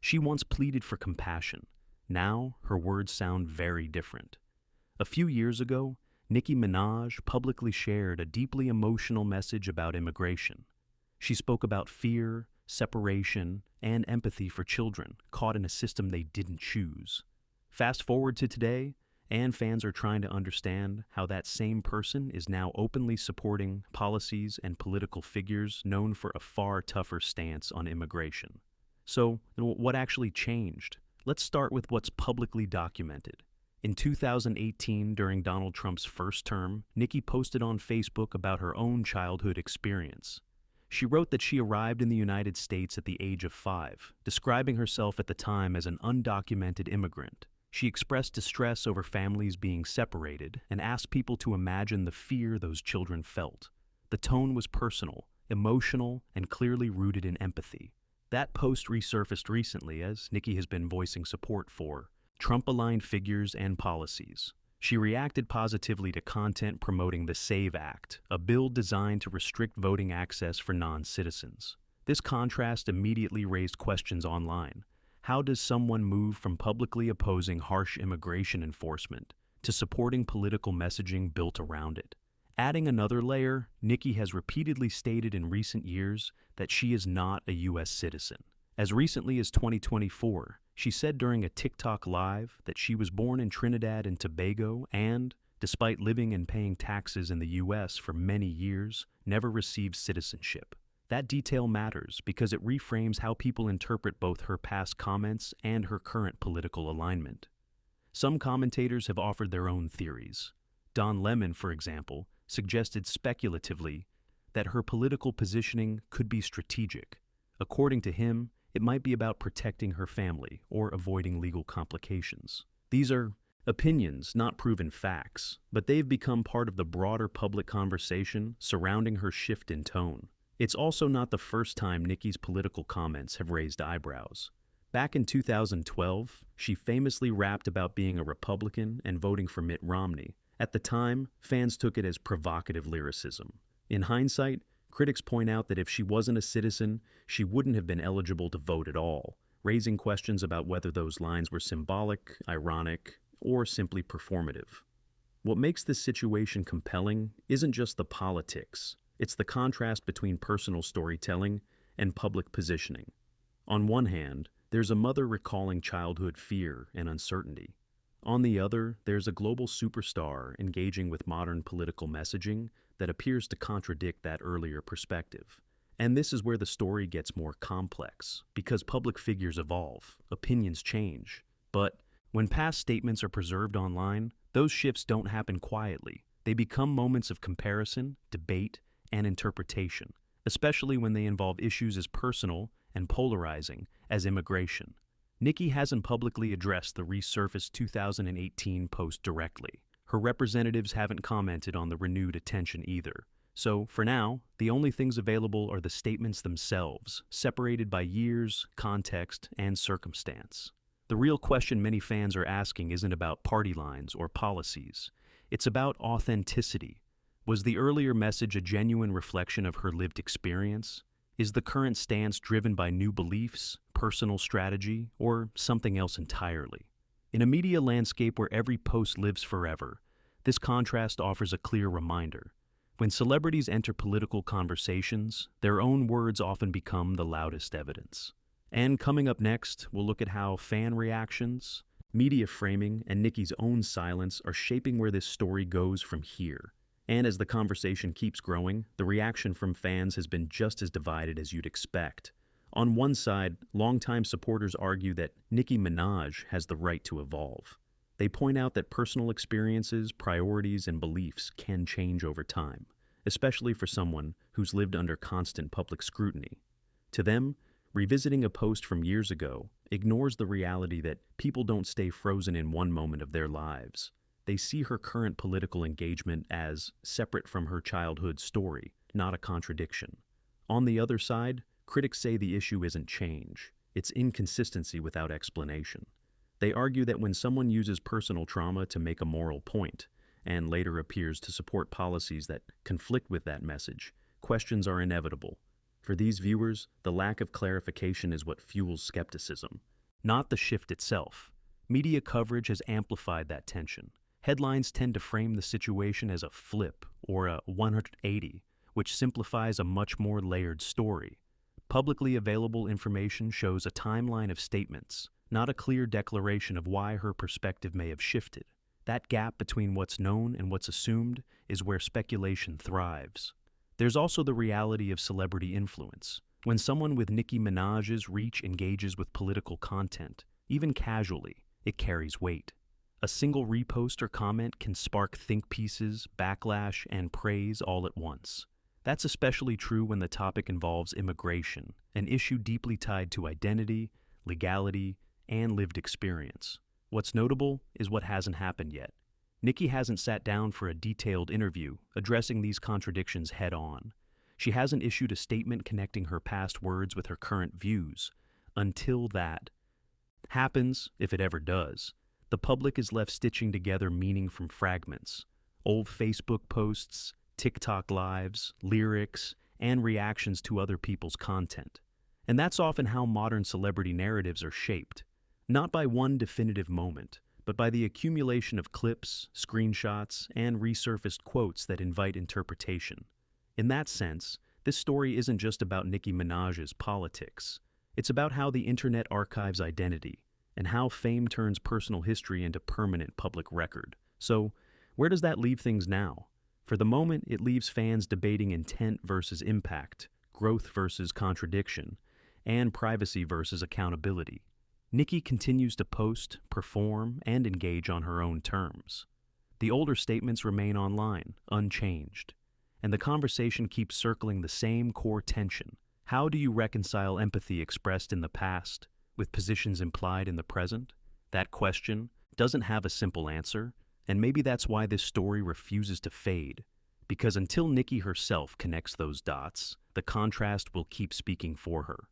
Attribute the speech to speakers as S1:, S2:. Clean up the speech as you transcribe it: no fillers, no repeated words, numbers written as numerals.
S1: She once pleaded for compassion. Now, her words sound very different. A few years ago, Nicki Minaj publicly shared a deeply emotional message about immigration. She spoke about fear, separation, and empathy for children caught in a system they didn't choose. Fast forward to today, and fans are trying to understand how that same person is now openly supporting policies and political figures known for a far tougher stance on immigration. So, what actually changed? Let's start with what's publicly documented. In 2018, during Donald Trump's first term, Nicki posted on Facebook about her own childhood experience. She wrote that she arrived in the United States at the age of 5, describing herself at the time as an undocumented immigrant. She expressed distress over families being separated and asked people to imagine the fear those children felt. The tone was personal, emotional, and clearly rooted in empathy. That post resurfaced recently as Nicki has been voicing support for Trump-aligned figures and policies. She reacted positively to content promoting the SAVE Act, a bill designed to restrict voting access for non-citizens. This contrast immediately raised questions online. How does someone move from publicly opposing harsh immigration enforcement to supporting political messaging built around it? Adding another layer, Nicki has repeatedly stated in recent years that she is not a U.S. citizen. As recently as 2024, she said during a TikTok live that she was born in Trinidad and Tobago and, despite living and paying taxes in the U.S. for many years, never received citizenship. That detail matters because it reframes how people interpret both her past comments and her current political alignment. Some commentators have offered their own theories. Don Lemon, for example, suggested speculatively that her political positioning could be strategic. According to him, it might be about protecting her family or avoiding legal complications. These are opinions, not proven facts, but they've become part of the broader public conversation surrounding her shift in tone. It's also not the first time Nicki's political comments have raised eyebrows. Back in 2012, she famously rapped about being a Republican and voting for Mitt Romney. At the time, fans took it as provocative lyricism. In hindsight, critics point out that if she wasn't a citizen, she wouldn't have been eligible to vote at all, raising questions about whether those lines were symbolic, ironic, or simply performative. What makes this situation compelling isn't just the politics. It's the contrast between personal storytelling and public positioning. On one hand, there's a mother recalling childhood fear and uncertainty. On the other, there's a global superstar engaging with modern political messaging that appears to contradict that earlier perspective. And this is where the story gets more complex, because public figures evolve, opinions change. But when past statements are preserved online, those shifts don't happen quietly. They become moments of comparison, debate, and interpretation, especially when they involve issues as personal and polarizing as immigration. Nicki hasn't publicly addressed the resurfaced 2018 post directly. Her representatives haven't commented on the renewed attention either. So, for now, the only things available are the statements themselves, separated by years, context, and circumstance. The real question many fans are asking isn't about party lines or policies. It's about authenticity. Was the earlier message a genuine reflection of her lived experience? Is the current stance driven by new beliefs, personal strategy, or something else entirely? In a media landscape where every post lives forever, this contrast offers a clear reminder. When celebrities enter political conversations, their own words often become the loudest evidence. And coming up next, we'll look at how fan reactions, media framing, and Nicki's own silence are shaping where this story goes from here. And as the conversation keeps growing, the reaction from fans has been just as divided as you'd expect. On one side, longtime supporters argue that Nicki Minaj has the right to evolve. They point out that personal experiences, priorities, and beliefs can change over time, especially for someone who's lived under constant public scrutiny. To them, revisiting a post from years ago ignores the reality that people don't stay frozen in one moment of their lives. They see her current political engagement as separate from her childhood story, not a contradiction. On the other side, critics say the issue isn't change, it's inconsistency without explanation. They argue that when someone uses personal trauma to make a moral point, and later appears to support policies that conflict with that message, questions are inevitable. For these viewers, the lack of clarification is what fuels skepticism. not the shift itself. Media coverage has amplified that tension. Headlines tend to frame the situation as a flip or a 180, which simplifies a much more layered story. Publicly available information shows a timeline of statements, not a clear declaration of why her perspective may have shifted. That gap between what's known and what's assumed is where speculation thrives. There's also the reality of celebrity influence. When someone with Nicki Minaj's reach engages with political content, even casually, it carries weight. A single repost or comment can spark think pieces, backlash, and praise all at once. That's especially true when the topic involves immigration, an issue deeply tied to identity, legality, and lived experience. What's notable is what hasn't happened yet. Nicki hasn't sat down for a detailed interview addressing these contradictions head-on. She hasn't issued a statement connecting her past words with her current views. Until that happens, if it ever does, the public is left stitching together meaning from fragments. Old Facebook posts, TikTok lives, lyrics, and reactions to other people's content. And that's often how modern celebrity narratives are shaped. Not by one definitive moment, but by the accumulation of clips, screenshots, and resurfaced quotes that invite interpretation. In that sense, this story isn't just about Nicki Minaj's politics. It's about how the internet archives identity, and how fame turns personal history into permanent public record. So, where does that leave things now? For the moment, it leaves fans debating intent versus impact, growth versus contradiction, and privacy versus accountability. Nicki continues to post, perform, and engage on her own terms. The older statements remain online, unchanged, and the conversation keeps circling the same core tension. How do you reconcile empathy expressed in the past with positions implied in the present? That question doesn't have a simple answer, and maybe that's why this story refuses to fade, because until Nicki herself connects those dots, the contrast will keep speaking for her.